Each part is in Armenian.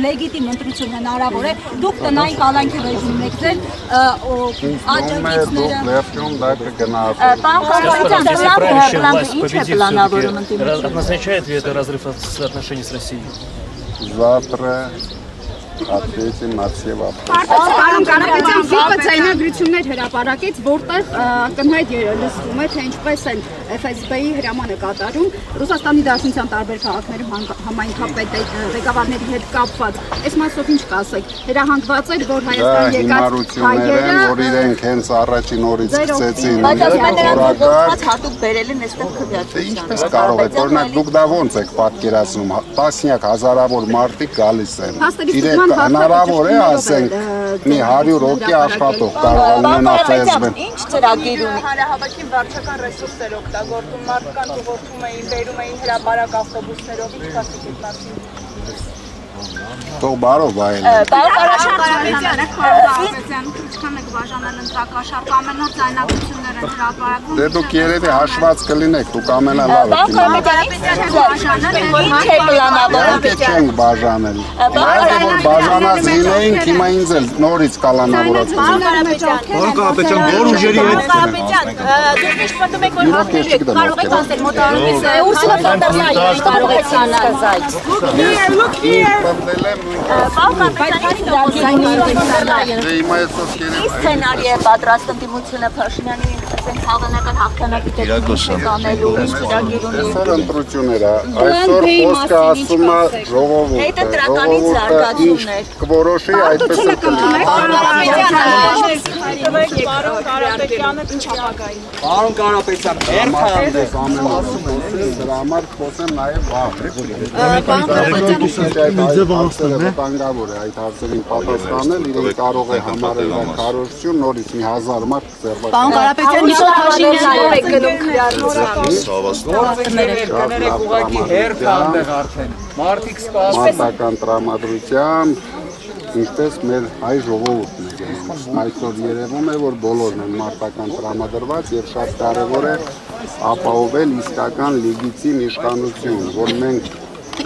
լեգիտիմ ընտրություն հնարավոր է, դուք տնային կալանքի ռեժիմն եք ձեր աջակիցները։ Означает ли это разрыв отношений с Россией? Завтра ответим на все вопросы. Պարոն Կարապետյան, ՎԻՊ-ը ձայնագրություններ հրապարակեց, որտեղ կնհայտ լսվում է, թե ինչպես են FSB-ի հրամանը կատարում Ռուսաստանի Դաշնության տարբեր քաղաքներում համայնքապետ ղեկավարների հետ կապված։ Այս մասով ինչ կասեք։ Հրահանգված էր, որ Հայաստան եկած հայերը, որ իրենք հենց առաջին օրից սկսեցին հատուկ բերել են այստեղ քվեարկության։ Ինչպես կարող եք, օրինակ դուք դա ոնց եք պատկերացնում, տասնյակ հազարավոր մարդիկ գալիս են։ Հնարավոր է ասենք մի 100 հոգի աշխատող կարող ունենա FSB-ն։ Ինչ ծրագիր ունի։ Հանրահավաքին վարչական ռեսուրսեր օգտագործում, մարդկանց ուղղորդում էին, բերում էին հրապարակ ավտոբուսներով, ինչ կասեք այդ մասին։ Թող բարով այլ։ Ինչքան եք բաժանել ընտրակաշառք, ամենօր ձայնագրություններ են հրապարակում։ Դե դուք երևի հաշված կլինեք, դուք ամենալավը չենք բաժանել։ Իհարկե որ բաժանած լինեինք, հիմա ինձ էլ նորից կալանավորած Պարոն Կարապետյան, որ ուժերի հետ Դուք ինչ պատում եք, որ հաղթելու եք, կարող եք ասել մոտավորապես Ուրսուլա ֆոն դեր Լայեն կարող եք ասել։ Look here. Սցենարի է պատրաստ ընդդիմությունը Փաշինյանի քաղաքական հաղթանակի տեխնիկանելու ծրագիր ունի։ Այսօր ընտրությունները, այսօր խոսքը ասում է ժողովուրդը։ Հետը դրականից զարգացումներ։ Կորոշի այդպես Պարոն Կարապետյանը ինչ ապագայի։ Պարոն Կարապետյան, դրա համար խոսեմ նաև վաղ։ Վտանգավոր է այդ հարցերին պատասխանել, իրեն կարող է համարել քարոզություն, նորից մի 1000 մարդ ձեռնարկել։ Պարոն Կարապետյան, Նիկոլ Փաշինյանով եք գնում կներեք ուղղակի հերթ այնտեղ արդեն։ Մարդիկ սպասում։ Մարտական տրամադրությամբ, ինչպես մեր հայ ժողովուրդն է գնում։ Այսօր երևում է, որ բոլորն են մարտական տրամադրված եւ շատ կարեւոր է ապահովել իսկական լեգիտիմ իշխանություն, որ մենք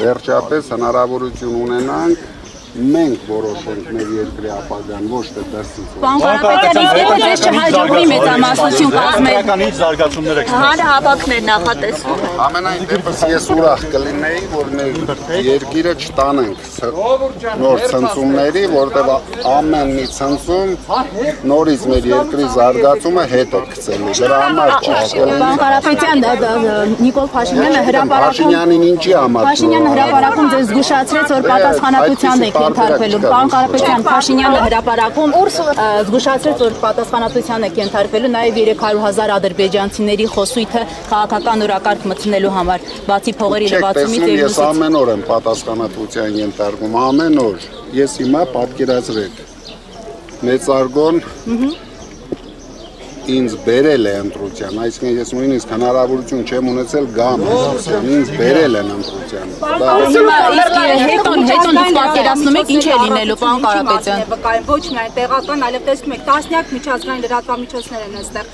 վերջապես հնարավորություն ունենանք մենք որոշենք մեր երկրի ապագան, ոչ թե դրսից։ Պարոն Կարապետյան, իսկ ձեզ չհաջողվի մեծամասնություն կազմել։ Ինչ զարգացումներ եք Հանրահավաքներ նախատեսվում են։ Ամենայն դեպս ես ուրախ կլինեի, որ մեր երկիրը չտանենք նոր ցնցումների, որտեղ ամեն մի ցնցում նորից մեր երկրի զարգացումը հետ է գցելու։ Դրա համար ճիշտ է։ Պարոն Կարապետյան, Նիկոլ Փաշինյանը հրապարակում Փաշինյանին ինչի համար։ Փաշինյանը հրապարակում ձեզ զգուշացրեց, որ պատասխանատվության եք ենթարկվելու։ Պարոն Կարապետյան, Փաշինյանը հրապարակում զգուշացրեց, որ պատասխանատվության եք ենթարկվելու, նաև 300,000 ադրբեջանցիների խոսույթը քաղաքական օրակարգ մտցնելու համար, բացի փողերի լվացումից եւ Ես ամեն օր եմ պատասխանատվության ենթարկվում, ամեն օր։ Ես հիմա պատկերացրեք։ Մեծարգոն ինձ բերել է ընտրության, այսինքն ես նույնիսկ հնարավորություն չեմ ունեցել գամ ընտրության, ինձ բերել են ընտրության։ Հետո դուք պատկերացնում եք ինչ է լինելու, պարոն Կարապետյան։ Ոչ միայն տեղական, այլև տեսնում եք տասնյակ միջազգային լրատվամիջոցներ են այստեղ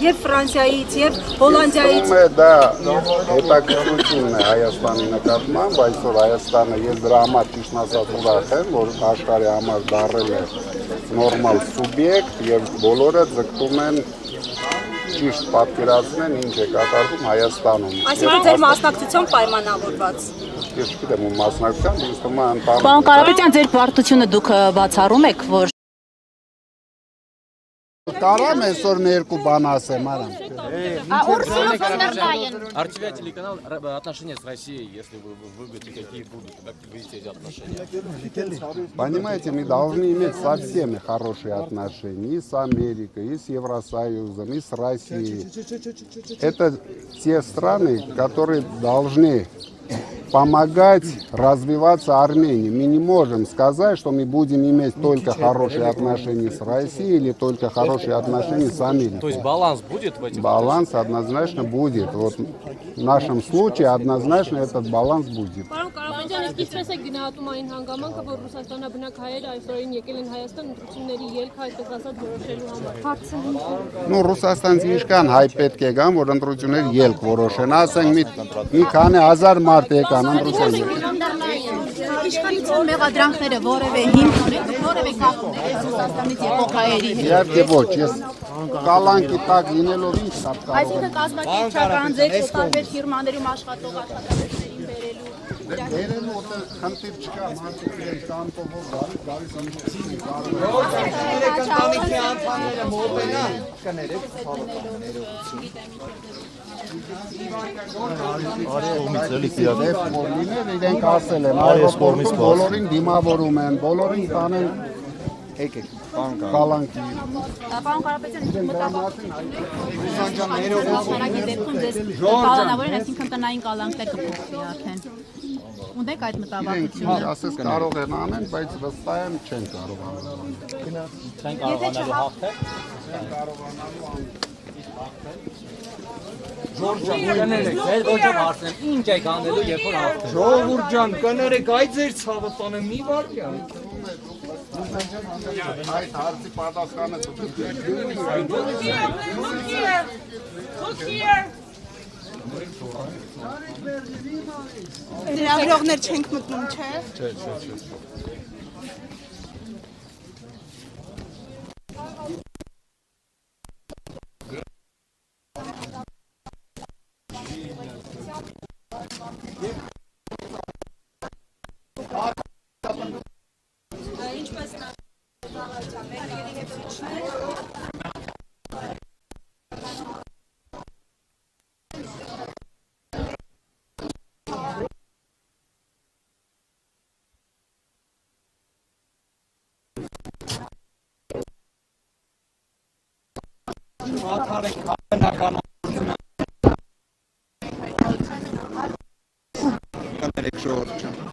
եւ Ֆրանսիայից եւ Հոլանդիայից։ Դա հետաքրքրությունն է Հայաստանի նկատմամբ, այսօր Հայաստանը ես դրա համար ճիշտ ասած ուրախ եմ, որ աշխարհի համար դառել է նորմալ սուբյեկտ եւ բոլորը ձգտում են ճիշտ պատկերացնեն ինչ է կատարվում Հայաստանում։ Այսինքն ձեր մասնակցությամբ պայմանավորված։ Ես չգիտեմ ում մասնակցությամբ, ինձ թվում է անտառ։ Պարոն Կարապետյան, ձեր պարտությունը դուք բացառում եք, որ Կարամ այսօր մի երկու բան ասեմ, արամ։ РТВ телеканал отношения с Россией, если вы выберете, какие будут, как вы видите эти отношения? Понимаете, мы должны иметь со всеми хорошие отношения, и с Америкой, и с Евросоюзом, и с Россией. Это те страны, которые должны помогать развиваться Армении. Мы не можем сказать, что мы будем иметь только хорошие отношения с Россией или только хорошие отношения с Америкой. То есть баланс будет в этих? Баланс однозначно будет. Вот в нашем случае однозначно этот баланс будет. Իսկ ինչպես է գնահատում այն հանգամանքը, որ ռուսաստանաբնակ հայերը այսօրին եկել են Հայաստան ընտրությունների ելք այդպես ասած որոշելու համար։ Ну, Ռուսաստանից ինչքան հայ պետք է գան, որ ընտրություններ ելք որոշեն, ասենք մի քանի հազար մարդ եկան ընտրություններ։ Իշխանության մեղադրանքները որևէ հիմք ունեն, որևէ կապ ունեն Ռուսաստանից եկող հայերի հետ։ Իհարկե ոչ, ես կալանքի տակ լինելով ինչ կապ կարող եմ։ Այսինքն կազմակերպչական ձեզ տարբեր ֆիրմաներում աշխատող աշխատակիցներին բերելու Երեն որտեղ խնդիր չկա, մարդիկ իրենց տանտովով գալիս ընտրությունի կարող են։ Ընտանիքի անդամները մոտենան, կներեք, իրենք ասել են, այրոպորտում բոլորին դիմավորում են, բոլորին տանեն եկեք, կալանքի։ Պարոն Կարապետյան, մտածանքի դեպքում ձեզ պալանավոր են, այսինքն տնային կալանքներ կփոխվի արդեն։ Ունեք այդ մտավախությունը։ Ասես կարող են անեն, բայց վստահ եմ չեն կարողանալու անել։ Չեն կարողանալու հաղթել։ կներեք, Ոչ հարցնեմ, ինչ եք անելու, երբ որ հաղթել։ ժողովուրդ ջան, կներեք, այ ձեր ցավը տանը մի վարքյան։ Այդ հարցի պատասխանը Լրագրողներ չենք մտնում, չէ՞։ Կներեք ժողովուրդ ջան։